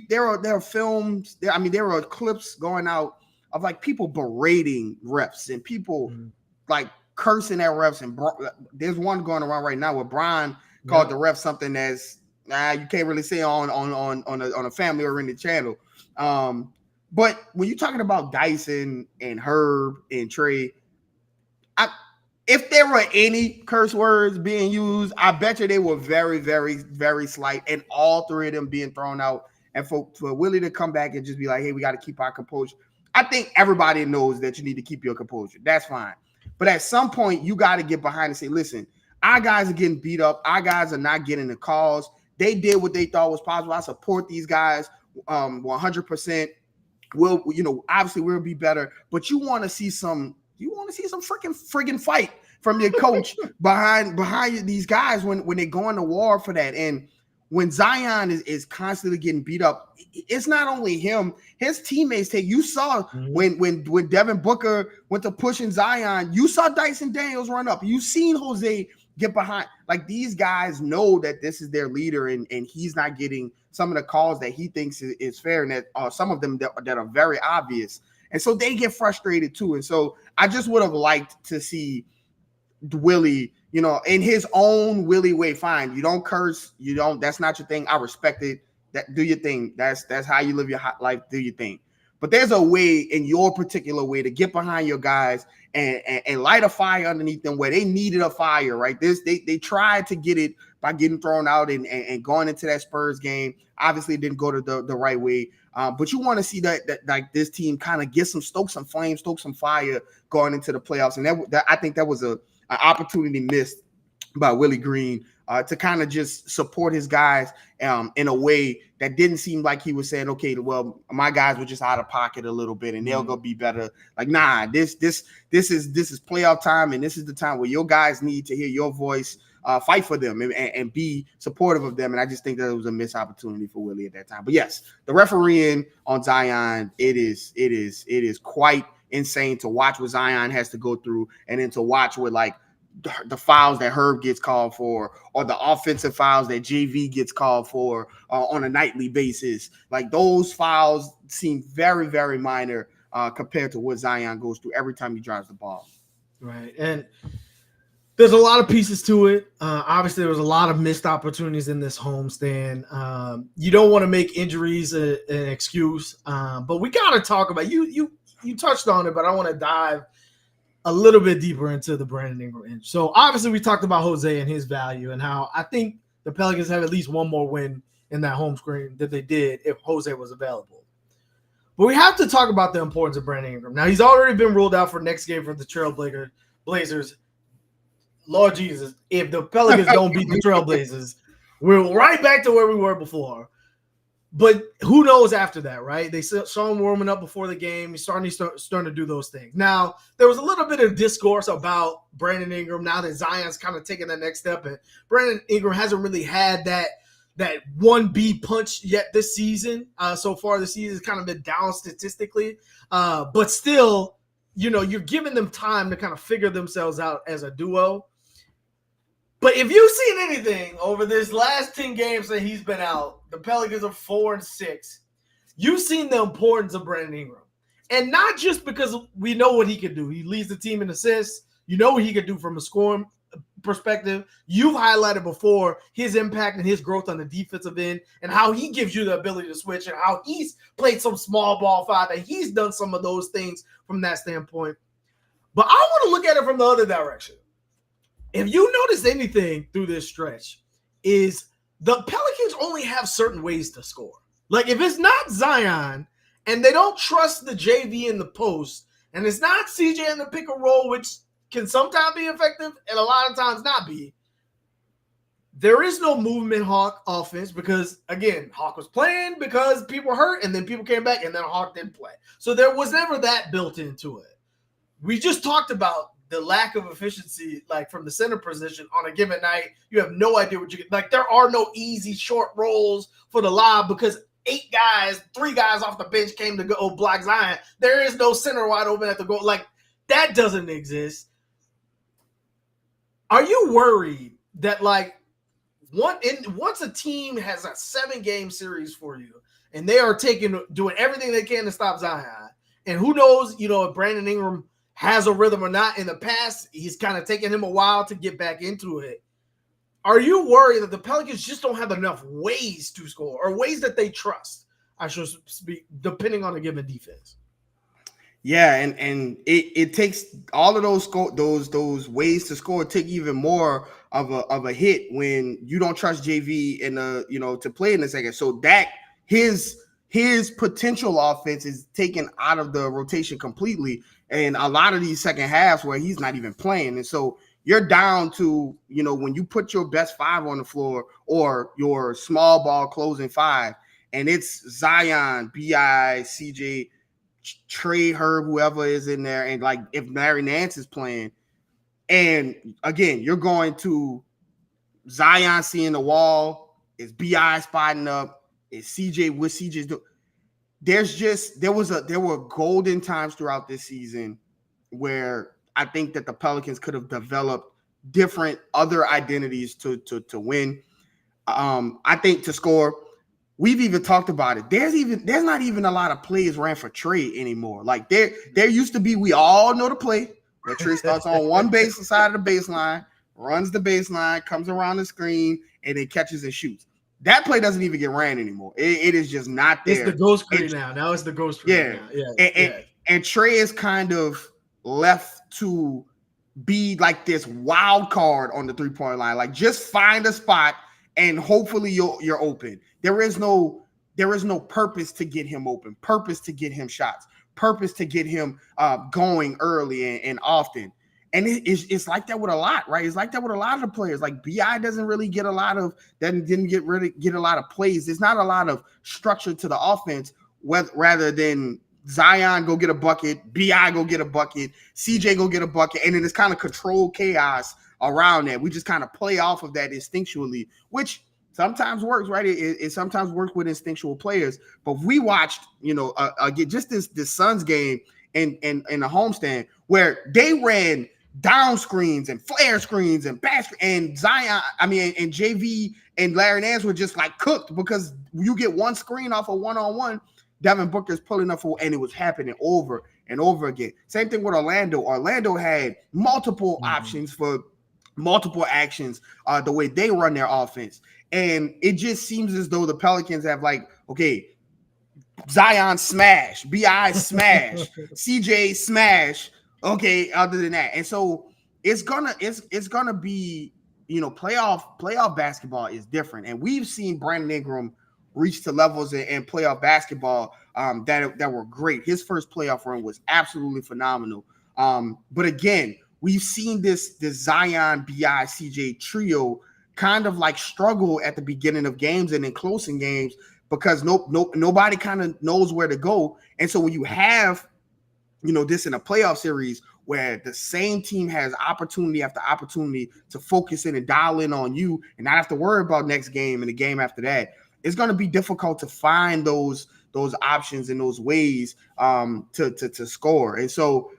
there are films. There are clips going out of like people berating refs and people like cursing at refs. And there's one going around right now where Brian called the ref something that's you can't really say on a family oriented channel. But when you're talking about Dyson and Herb and Trey, if there were any curse words being used, I bet you they were very, very, very slight, and all three of them being thrown out. And for Willie to come back and just be like, hey, we got to keep our composure. I think everybody knows that you need to keep your composure. That's fine. But at some point, you got to get behind and say, listen, our guys are getting beat up. Our guys are not getting the calls. They did what they thought was possible. I support these guys 100%. Obviously we'll be better, but you want to see some friggin' fight from your coach behind these guys when they're going to war for that. And when Zion is constantly getting beat up, it's not only him, his teammates take. You saw when Devin Booker went to pushing Zion, you saw Dyson Daniels run up. You seen Jose get behind. Like, these guys know that this is their leader, and he's not getting some of the calls that he thinks is fair, and that some of them that are very obvious. And so they get frustrated too. And so I just would have liked to see Willie, in his own Willie way. Fine, you don't curse, that's not your thing. I respect it. That do your thing. That's how you live your life. Do your thing. But there's a way, in your particular way, to get behind your guys and light a fire underneath them where they needed a fire, right? They tried to get it by getting thrown out and going into that Spurs game. Obviously, it didn't go to the right way. But you want to see that like this team kind of get stoke some flames, stoke some fire going into the playoffs. And that I think that was an opportunity missed by Willie Green to kind of just support his guys in a way that didn't seem like he was saying, okay, well, my guys were just out of pocket a little bit and they'll go be better. Like, nah, this is playoff time, and this is the time where your guys need to hear your voice, fight for them and be supportive of them. And I just think that it was a missed opportunity for Willie at that time. But yes, the refereeing on Zion, it is quite insane to watch what Zion has to go through, and then to watch what like the fouls that Herb gets called for, or the offensive fouls that JV gets called for on a nightly basis. Like, those fouls seem very, very minor compared to what Zion goes through every time he drives the ball. Right. And there's a lot of pieces to it. Obviously, there was a lot of missed opportunities in this homestand. You don't want to make injuries an excuse, but we got to talk about you touched on it, but I want to dive a little bit deeper into the Brandon Ingram injury. So obviously we talked about Jose and his value and how I think the Pelicans have at least one more win in that home screen that they did if Jose was available. But we have to talk about the importance of Brandon Ingram. Now, he's already been ruled out for next game for the Trailblazers. Lord Jesus, if the Pelicans don't beat the Trailblazers, we're right back to where we were before. But who knows after that, right? They saw him warming up before the game. He's starting to do those things. Now, there was a little bit of discourse about Brandon Ingram now that Zion's kind of taking that next step. And Brandon Ingram hasn't really had that 1B punch yet this season. So far, the season's kind of been down statistically. But still, you're giving them time to kind of figure themselves out as a duo. But if you've seen anything over this last 10 games that he's been out, the Pelicans are 4-6. You've seen the importance of Brandon Ingram. And not just because we know what he can do. He leads the team in assists. You know what he can do from a scoring perspective. You've highlighted before his impact and his growth on the defensive end and how he gives you the ability to switch and how he's played some small ball five and he's done some of those things from that standpoint. But I want to look at it from the other direction. If you notice anything through this stretch, is the Pelicans only have certain ways to score. Like, if it's not Zion and they don't trust the JV in the post, and it's not CJ in the pick and roll, which can sometimes be effective and a lot of times not be, there is no movement Hawk offense because, again, Hawk was playing because people were hurt and then people came back and then Hawk didn't play. So there was never that built into it. We just talked about the lack of efficiency, like from the center position on a given night. You have no idea what you get. Like, there are no easy short rolls for the lob because 3 guys off the bench came to go block Zion. There is no center wide open at the goal. Like, that doesn't exist. Are you worried that, like, once a team has a 7-game series for you and they are doing everything they can to stop Zion. And who knows, if Brandon Ingram has a rhythm or not. In the past, he's kind of taken him a while to get back into it. Are you worried that the Pelicans just don't have enough ways to score, or ways that they trust, I should speak, depending on a given defense? Yeah, and it takes all of those ways to score take even more of a hit when you don't trust JV to play in the second. So that his potential offense is taken out of the rotation completely, and a lot of these second halves where he's not even playing, and so you're down to when you put your best five on the floor or your small ball closing five, and it's Zion, Bi, CJ, Trey, Herb, whoever is in there, and like if Larry Nance is playing, and again you're going to Zion seeing the wall, is Bi spotting up, is CJ what CJ's doing. There were golden times throughout this season where I think that the Pelicans could have developed different other identities to win. I think to score. We've even talked about it. There's not even a lot of plays ran for Trey anymore. Like there used to be, we all know the play where Trey starts on one side of the baseline, runs the baseline, comes around the screen, and then catches and shoots. That play doesn't even get ran anymore. It is just not there. It's the ghost screen now. Now it's the ghost screen now. Yeah. And Trey is kind of left to be like this wild card on the 3-point line. Like just find a spot and hopefully you're open. There is no purpose to get him open, purpose to get him shots, purpose to get him going early and often. And it's like that with a lot, right? It's like that with a lot of the players. Like Bi doesn't really get a lot of get a lot of plays. There's not a lot of structure to the offense, rather than Zion go get a bucket, Bi go get a bucket, CJ go get a bucket, and then it's kind of controlled chaos around that. We just kind of play off of that instinctually, which sometimes works, right? It sometimes works with instinctual players. But we watched, again, just this Suns game in the homestand where they ran down screens and flare screens and basket, and Zion, and JV and Larry Nance were just like cooked because you get one screen off a one-on-one, Devin Booker's pulling up and it was happening over and over again. Same thing with Orlando. Orlando had multiple options for multiple actions, the way they run their offense. And it just seems as though the Pelicans have like, okay, Zion smash, Bi smash, CJ smash. Okay, other than that. And so it's gonna be, playoff basketball is different. And we've seen Brandon Ingram reach to levels in playoff basketball that were great. His first playoff run was absolutely phenomenal. But again, we've seen this Zion, Bi, CJ trio kind of like struggle at the beginning of games and in closing games because nobody kind of knows where to go. And so when you have, this in a playoff series where the same team has opportunity after opportunity to focus in and dial in on you and not have to worry about next game and the game after that, it's going to be difficult to find those options and those ways to score. And so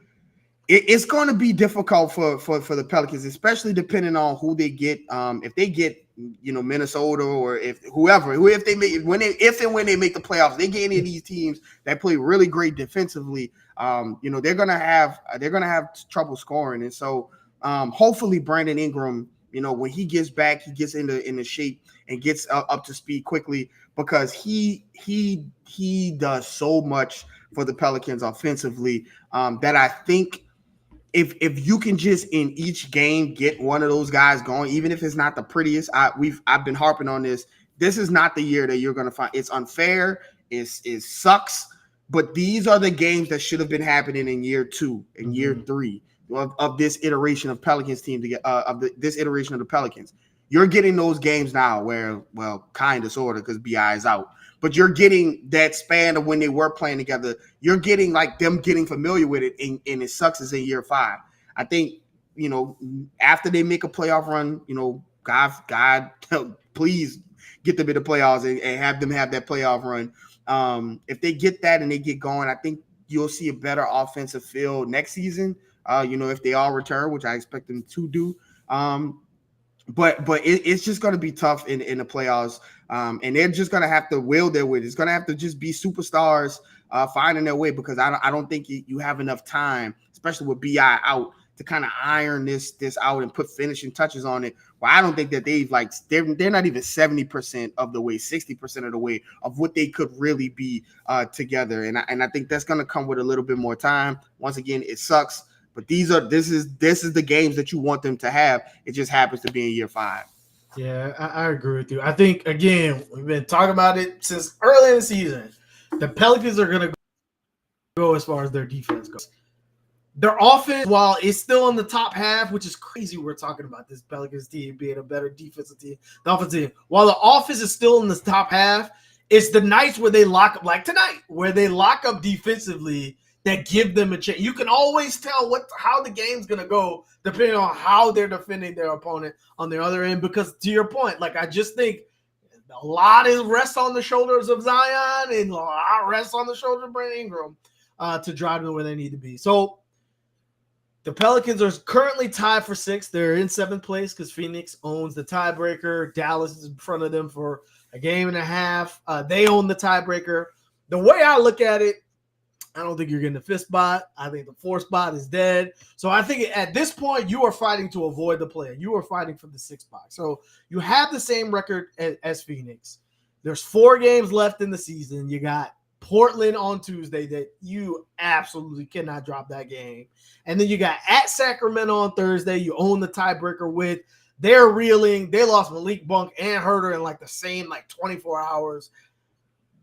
it's going to be difficult for the Pelicans, especially depending on who they get. If they get, Minnesota, or if when they make the playoffs, they get any of these teams that play really great defensively. They're gonna have trouble scoring, and so hopefully Brandon Ingram, when he gets back, he gets into shape and gets up to speed quickly, because he does so much for the Pelicans offensively that I think if you can just in each game get one of those guys going, even if it's not the prettiest, I've been harping on this. This is not the year that you're going to find. It's unfair. It sucks. But these are the games that should have been happening in year 2 and year 3 of this iteration of Pelicans team to get this iteration of the Pelicans. You're getting those games now where, well, kind of, sort of, because BI is out. But you're getting that span of when they were playing together. You're getting like them getting familiar with it, and it sucks is in year 5. I think, after they make a playoff run, God, please get them in the playoffs and have them have that playoff run. If they get that and they get going, I think you'll see a better offensive field next season. If they all return, which I expect them to do. but it's just going to be tough in the playoffs. And they're just going to have to will their way. It's going to have to just be superstars finding their way, because I don't think you have enough time, especially with BI out, to kind of iron this out and put finishing touches on it. Well, I don't think that they're not even 70% of the way, 60% of the way of what they could really be together. And I think that's going to come with a little bit more time. Once again, it sucks, but this is the games that you want them to have. It just happens to be in year 5. Yeah, I agree with you. I think, again, we've been talking about it since early in the season. The Pelicans are going to go as far as their defense goes. Their offense, while it's still in the top half, which is crazy, we're talking about this Pelicans team being a better defensive team, the offensive team. While the offense is still in the top half, it's the nights where they lock up, like tonight, where they lock up defensively that give them a chance. You can always tell how the game's going to go depending on how they're defending their opponent on the other end. Because to your point, like, I just think a lot is rests on the shoulders of Zion and a lot rests on the shoulders of Brandon Ingram to drive them where they need to be. So the Pelicans are currently tied for 6th. They're in 7th place because Phoenix owns the tiebreaker. Dallas is in front of them for a game and a half. They own the tiebreaker. The way I look at it, I don't think you're getting the 5th spot. I think the 4th spot is dead. So I think at this point, you are fighting to avoid the play. You are fighting for the 6th spot. So you have the same record as Phoenix. There's 4 games left in the season. You got Portland on Tuesday that you absolutely cannot drop that game. And then you got at Sacramento on Thursday. You own the tiebreaker with. They're reeling. They lost Malik Monk and Herter in like the same 24 hours.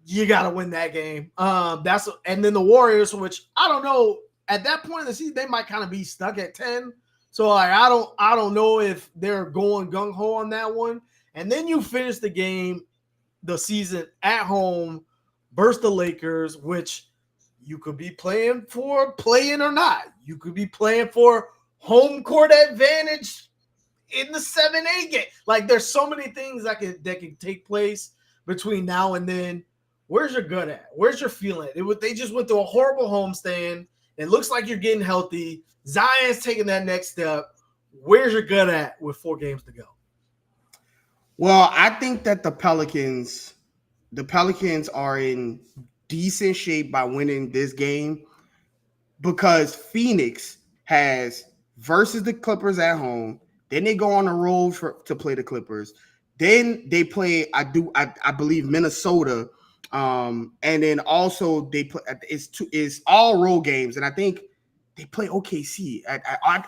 You got to win that game. And then the Warriors, which I don't know, at that point in the season, they might kind of be stuck at 10. So like, I don't know if they're going gung-ho on that one. And then you finish the season at home, versus the Lakers, which you could be playing for play-in or not. You could be playing for home court advantage in the 7-8 game. Like, there's so many things that can take place between now and then. Where's your gut at? Where's your feeling? They just went through a horrible homestand. It looks like you're getting healthy. Zion's taking that next step. Where's your gut at with 4 games to go? Well, I think that the Pelicans are in decent shape by winning this game, because Phoenix has versus the Clippers at home. Then they go on the road to play the Clippers. Then they play, I believe, Minnesota. And then also they play. It's all road games, and I think they play OKC.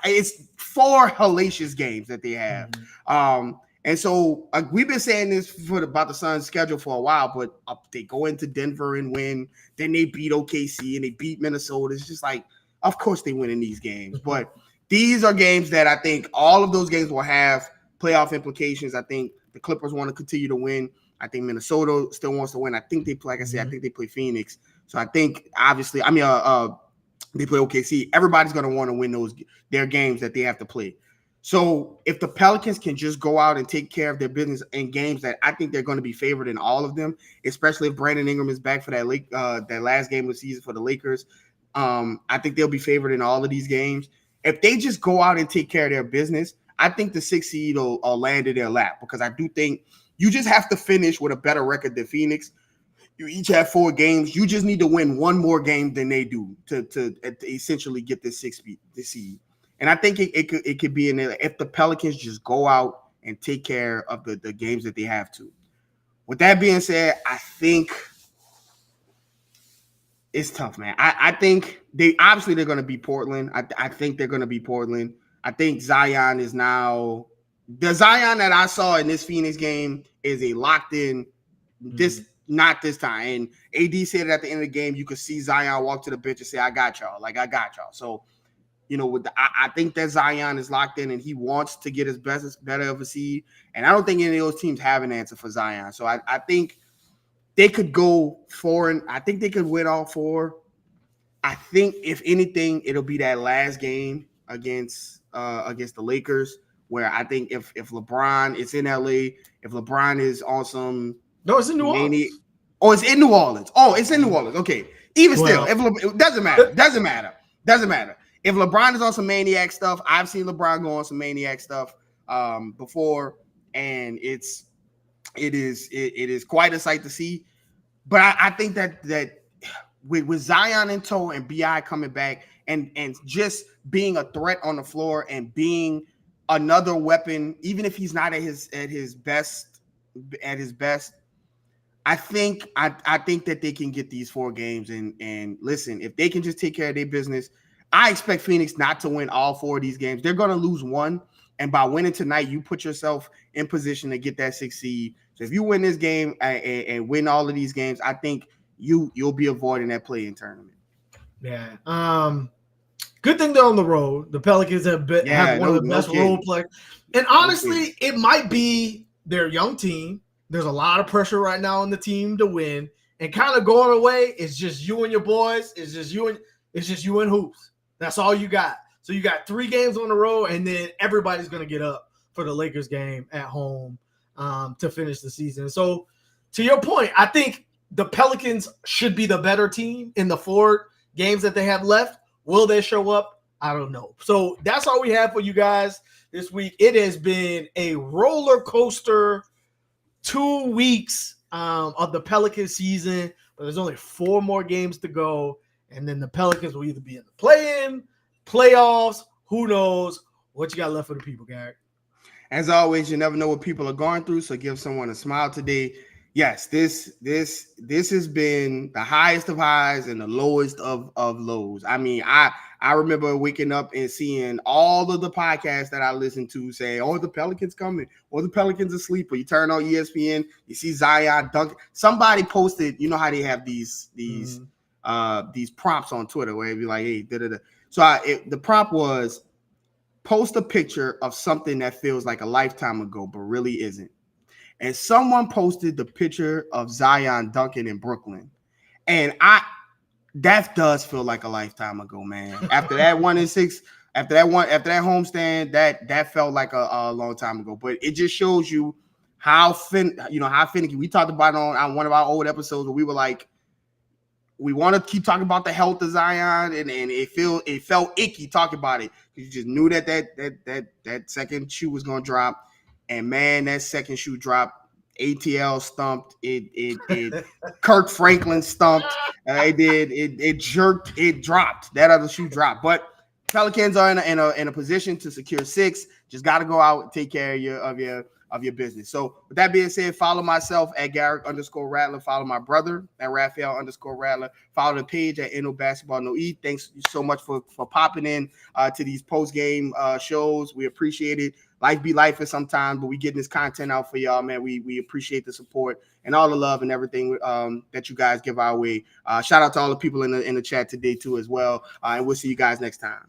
It's 4 hellacious games that they have. Mm-hmm. And so we've been saying this about the Suns' schedule for a while, but they go into Denver and win. Then they beat OKC and they beat Minnesota. It's just like, of course they win in these games. But these are games that I think all of those games will have playoff implications. I think the Clippers want to continue to win. I think Minnesota still wants to win. I think they play, like I said, I think they play Phoenix. So I think, obviously, they play OKC. Everybody's going to want to win their games that they have to play. So if the Pelicans can just go out and take care of their business in games that I think they're going to be favored in all of them, especially if Brandon Ingram is back for that last game of the season for the Lakers, I think they'll be favored in all of these games. If they just go out and take care of their business, I think the 6th seed will land in their lap, because I do think you just have to finish with a better record than Phoenix. You each have 4 games. You just need to win 1 more game than they do to essentially get this 6th seed. And I think it could be in there if the Pelicans just go out and take care of the games that they have to. With that being said, I think it's tough, man. I think they're going to beat Portland. I think they're going to beat Portland. I think Zion is now the Zion that I saw in this Phoenix game is a locked in. Not this time. And AD said it at the end of the game. You could see Zion walk to the bench and say, "I got y'all." Like, I got y'all. So, I think that Zion is locked in and he wants to get his better of a seed. And I don't think any of those teams have an answer for Zion. So I think they could go 4, and I think they could win all 4. I think if anything, it'll be that last game against the Lakers, where I think if LeBron is in LA, if LeBron is on some it's in New Orleans. It's in New Orleans. It's in New Orleans. Okay. Even still, it doesn't matter. Doesn't matter. If LeBron is on some maniac stuff, I've seen LeBron go on some maniac stuff. before, and it is quite a sight to see. But I think that with Zion in tow and BI coming back and just being a threat on the floor and being another weapon, even if he's not at his best, I think that they can get these 4 games and listen, if they can just take care of their business, I expect Phoenix not to win all 4 of these games. They're going to lose one, and by winning tonight, you put yourself in position to get that 6th seed. So if you win this game and win all of these games, I think you'll be avoiding that play-in tournament. Yeah. Good thing they're on the road. The Pelicans have one of the best role players. And honestly, it might be their young team. There's a lot of pressure right now on the team to win. And kind of going away, it's just you and your boys. It's just you and hoops. That's all you got. So you got 3 games on the road, and then everybody's going to get up for the Lakers game at home to finish the season. So to your point, I think the Pelicans should be the better team in the 4 games that they have left. Will they show up? I don't know. So that's all we have for you guys this week. It has been a roller coaster 2 weeks of the Pelicans season, but there's only 4 more games to go, and then the Pelicans will either be in the play-in, playoffs, who knows. What you got left for the people, Garrick? As always, you never know what people are going through, so give someone a smile today. Yes, this has been the highest of highs and the lowest of lows. I mean, I remember waking up and seeing all of the podcasts that I listened to say, "Oh, the Pelicans coming," or "The Pelicans asleep." Or you turn on ESPN, you see Zion dunk. Somebody posted, you know how they have these prompts on Twitter where it'd be like, "Hey, da da da." So the prompt was post a picture of something that feels like a lifetime ago, but really isn't. And someone posted the picture of Zion dunking in Brooklyn. And that does feel like a lifetime ago, man. After that 1-6, after that homestand, that felt like a long time ago. But it just shows you how finicky. We talked about it on one of our old episodes where we were like, we want to keep talking about the health of Zion, and it felt icky talking about it. You just knew that second shoe was gonna drop. And man, that second shoe dropped. ATL stumped. It Kirk Franklin stumped. It jerked. It dropped. That other shoe dropped. But Pelicans are in a position to secure 6. Just got to go out and take care of your business. So with that being said, follow myself at Garrick_Rattler. Follow my brother at Raphael_Rattler. Follow the page at NewOrleans.Basketball. No E. Thanks so much for popping in to these post game shows. We appreciate it. Life be life for sometimes, but we getting this content out for y'all, man. We appreciate the support and all the love and everything that you guys give our way. Shout out to all the people in the chat today too as well. And we'll see you guys next time.